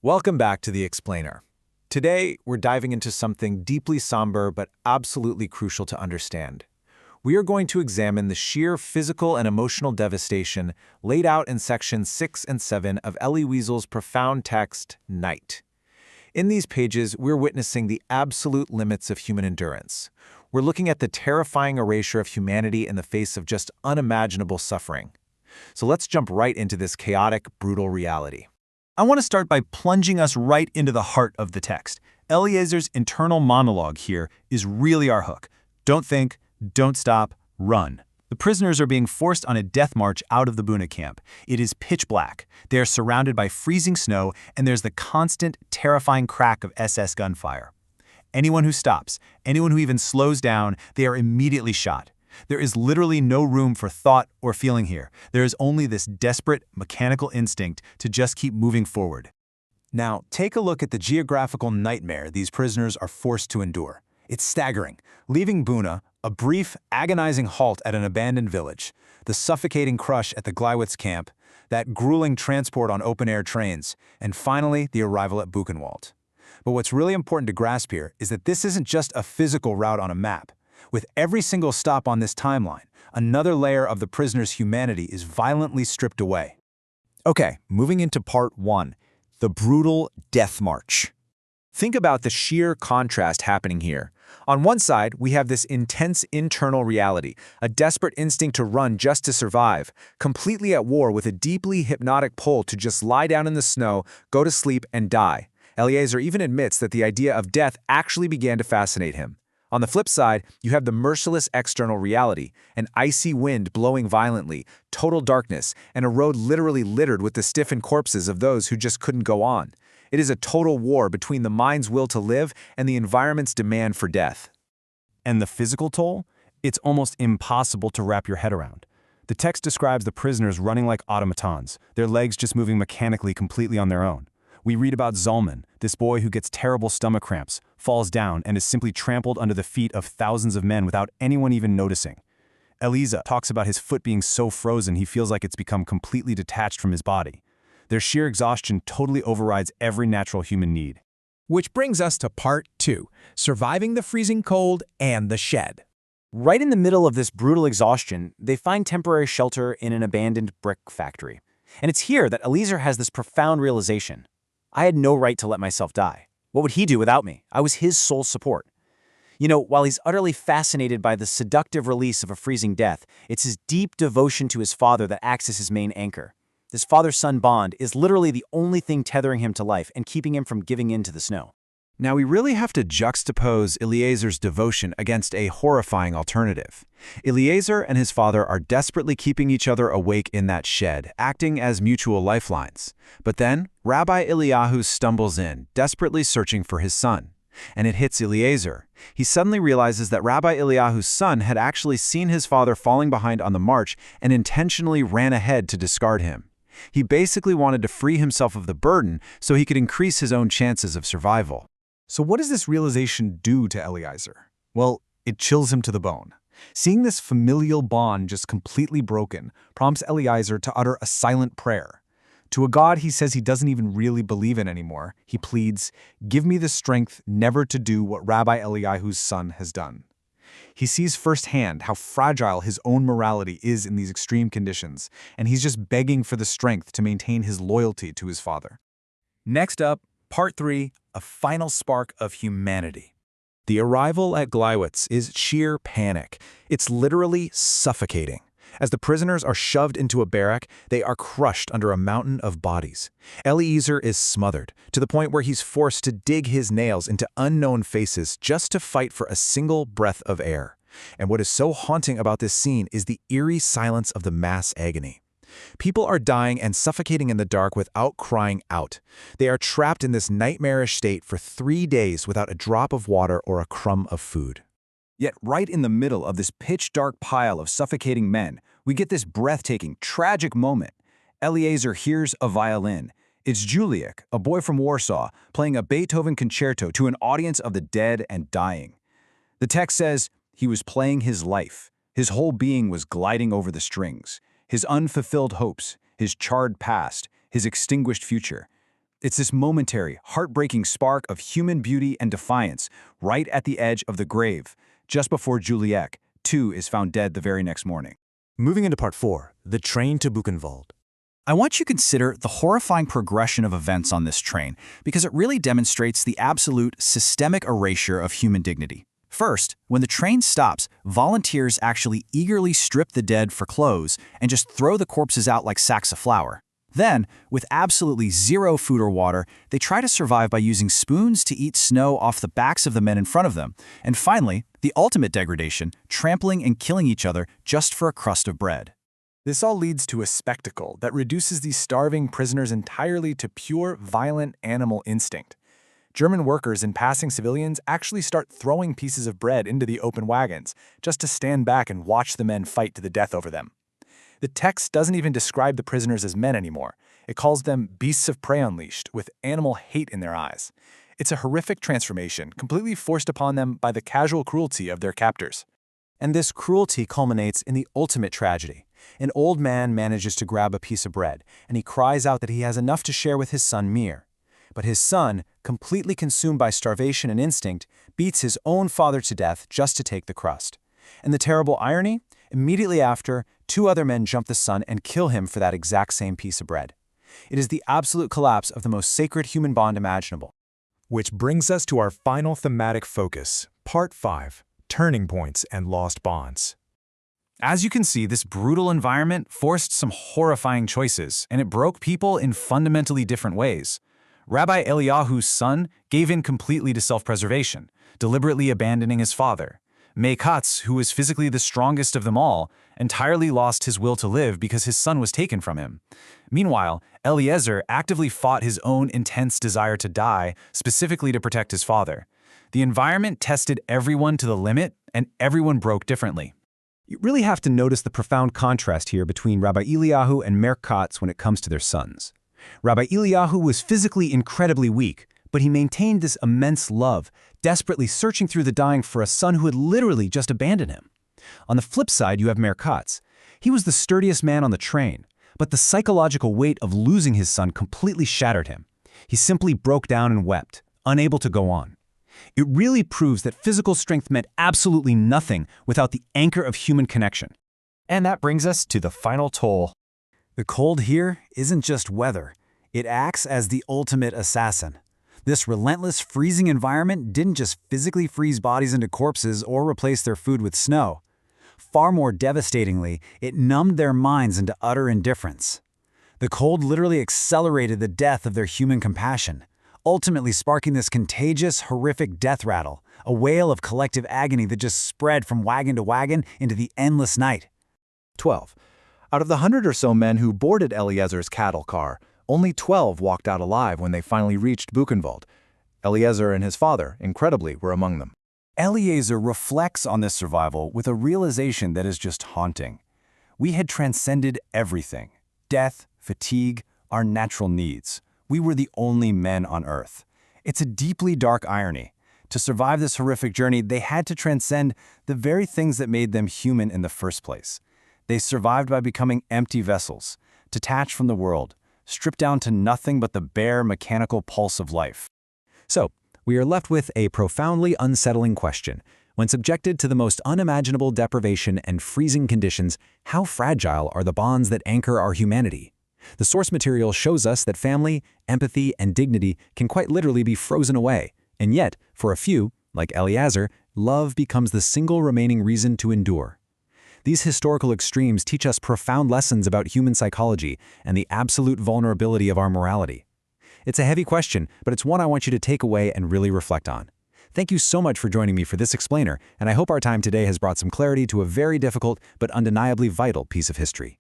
Welcome back to The Explainer. Today, we're diving into something deeply somber but absolutely crucial to understand. We are going to examine the sheer physical and emotional devastation laid out in sections 6 and 7 of Elie Wiesel's profound text, Night. In these pages, we're witnessing the absolute limits of human endurance. We're looking at the terrifying erasure of humanity in the face of just unimaginable suffering. So let's jump right into this chaotic, brutal reality. I want to start by plunging us right into the heart of the text. Elieser's internal monologue here is really our hook. Don't think, don't stop, run. The prisoners are being forced on a death march out of the Buna camp. It is pitch black. They are surrounded by freezing snow, and there's the constant, terrifying crack of SS gunfire. Anyone who stops, anyone who even slows down, they are immediately shot. There is literally no room for thought or feeling here. There is only this desperate, mechanical instinct to just keep moving forward. Now, take a look at the geographical nightmare these prisoners are forced to endure. It's staggering. Leaving Buna, a brief, agonizing halt at an abandoned village, the suffocating crush at the Gleiwitz camp, that grueling transport on open-air trains, and finally, the arrival at Buchenwald. But what's really important to grasp here is that this isn't just a physical route on a map. With every single stop on this timeline, another layer of the prisoner's humanity is violently stripped away. Okay, moving into part 1, the brutal death march. Think about the sheer contrast happening here. On one side, we have this intense internal reality, a desperate instinct to run just to survive, completely at war with a deeply hypnotic pull to just lie down in the snow, go to sleep, and die. Elieser even admits that the idea of death actually began to fascinate him. On the flip side, you have the merciless external reality, an icy wind blowing violently, total darkness, and a road literally littered with the stiffened corpses of those who just couldn't go on. It is a total war between the mind's will to live and the environment's demand for death. And the physical toll? It's almost impossible to wrap your head around. The text describes the prisoners running like automatons, their legs just moving mechanically completely on their own. We read about Zalman, this boy who gets terrible stomach cramps, falls down, and is simply trampled under the feet of thousands of men without anyone even noticing. Elisa talks about his foot being so frozen he feels like it's become completely detached from his body. Their sheer exhaustion totally overrides every natural human need. Which brings us to part 2, surviving the freezing cold and the shed. Right in the middle of this brutal exhaustion, they find temporary shelter in an abandoned brick factory. And it's here that Elieser has this profound realization. I had no right to let myself die. What would he do without me? I was his sole support. You know, while he's utterly fascinated by the seductive release of a freezing death, it's his deep devotion to his father that acts as his main anchor. This father-son bond is literally the only thing tethering him to life and keeping him from giving in to the snow. Now, we really have to juxtapose Elieser's devotion against a horrifying alternative. Elieser and his father are desperately keeping each other awake in that shed, acting as mutual lifelines. But then, Rabbi Eliyahu stumbles in, desperately searching for his son. And it hits Elieser. He suddenly realizes that Rabbi Eliyahu's son had actually seen his father falling behind on the march and intentionally ran ahead to discard him. He basically wanted to free himself of the burden so he could increase his own chances of survival. So what does this realization do to Elieser? Well, it chills him to the bone. Seeing this familial bond just completely broken prompts Elieser to utter a silent prayer. To a God he says he doesn't even really believe in anymore, he pleads, "Give me the strength never to do what Rabbi Eliyahu's son has done." He sees firsthand how fragile his own morality is in these extreme conditions, and he's just begging for the strength to maintain his loyalty to his father. Next up, part 3, a final spark of humanity. The arrival at Gleiwitz is sheer panic. It's literally suffocating. As the prisoners are shoved into a barrack, they are crushed under a mountain of bodies. Elieser is smothered, to the point where he's forced to dig his nails into unknown faces just to fight for a single breath of air. And what is so haunting about this scene is the eerie silence of the mass agony. People are dying and suffocating in the dark without crying out. They are trapped in this nightmarish state for 3 days without a drop of water or a crumb of food. Yet right in the middle of this pitch-dark pile of suffocating men, we get this breathtaking, tragic moment. Elieser hears a violin. It's Juliak, a boy from Warsaw, playing a Beethoven concerto to an audience of the dead and dying. The text says, he was playing his life. His whole being was gliding over the strings. His unfulfilled hopes, his charred past, his extinguished future. It's this momentary, heartbreaking spark of human beauty and defiance right at the edge of the grave, just before Juliet, too, is found dead the very next morning. Moving into part 4, the train to Buchenwald. I want you to consider the horrifying progression of events on this train because it really demonstrates the absolute systemic erasure of human dignity. First, when the train stops, volunteers actually eagerly strip the dead for clothes and just throw the corpses out like sacks of flour. Then, with absolutely zero food or water, they try to survive by using spoons to eat snow off the backs of the men in front of them. And finally, the ultimate degradation, trampling and killing each other just for a crust of bread. This all leads to a spectacle that reduces these starving prisoners entirely to pure, violent animal instinct. German workers and passing civilians actually start throwing pieces of bread into the open wagons just to stand back and watch the men fight to the death over them. The text doesn't even describe the prisoners as men anymore. It calls them beasts of prey unleashed, with animal hate in their eyes. It's a horrific transformation, completely forced upon them by the casual cruelty of their captors. And this cruelty culminates in the ultimate tragedy. An old man manages to grab a piece of bread, and he cries out that he has enough to share with his son Mir. But his son, completely consumed by starvation and instinct, beats his own father to death just to take the crust. And the terrible irony? Immediately after, 2 other men jump the son and kill him for that exact same piece of bread. It is the absolute collapse of the most sacred human bond imaginable. Which brings us to our final thematic focus, Part 5, Turning Points and Lost Bonds. As you can see, this brutal environment forced some horrifying choices, and it broke people in fundamentally different ways. Rabbi Eliyahu's son gave in completely to self-preservation, deliberately abandoning his father. Meikatz, who was physically the strongest of them all, entirely lost his will to live because his son was taken from him. Meanwhile, Eliezer actively fought his own intense desire to die, specifically to protect his father. The environment tested everyone to the limit, and everyone broke differently. You really have to notice the profound contrast here between Rabbi Eliyahu and Meikatz when it comes to their sons. Rabbi Eliyahu was physically incredibly weak, but he maintained this immense love, desperately searching through the dying for a son who had literally just abandoned him. On the flip side, you have Meikatz. He was the sturdiest man on the train, but the psychological weight of losing his son completely shattered him. He simply broke down and wept, unable to go on. It really proves that physical strength meant absolutely nothing without the anchor of human connection. And that brings us to the final toll. The cold here isn't just weather. It acts as the ultimate assassin. This relentless, freezing environment didn't just physically freeze bodies into corpses or replace their food with snow. Far more devastatingly, it numbed their minds into utter indifference. The cold literally accelerated the death of their human compassion, ultimately sparking this contagious, horrific death rattle, a wail of collective agony that just spread from wagon to wagon into the endless night. 12. Out of the 100 or so men who boarded Eliezer's cattle car, only 12 walked out alive when they finally reached Buchenwald. Eliezer and his father, incredibly, were among them. Eliezer reflects on this survival with a realization that is just haunting. We had transcended everything: death, fatigue, our natural needs. We were the only men on Earth. It's a deeply dark irony. To survive this horrific journey, they had to transcend the very things that made them human in the first place. They survived by becoming empty vessels, detached from the world, stripped down to nothing but the bare mechanical pulse of life. So, we are left with a profoundly unsettling question. When subjected to the most unimaginable deprivation and freezing conditions, how fragile are the bonds that anchor our humanity? The source material shows us that family, empathy, and dignity can quite literally be frozen away. And yet, for a few, like Eliezer, love becomes the single remaining reason to endure. These historical extremes teach us profound lessons about human psychology and the absolute vulnerability of our morality. It's a heavy question, but it's one I want you to take away and really reflect on. Thank you so much for joining me for this explainer, and I hope our time today has brought some clarity to a very difficult but undeniably vital piece of history.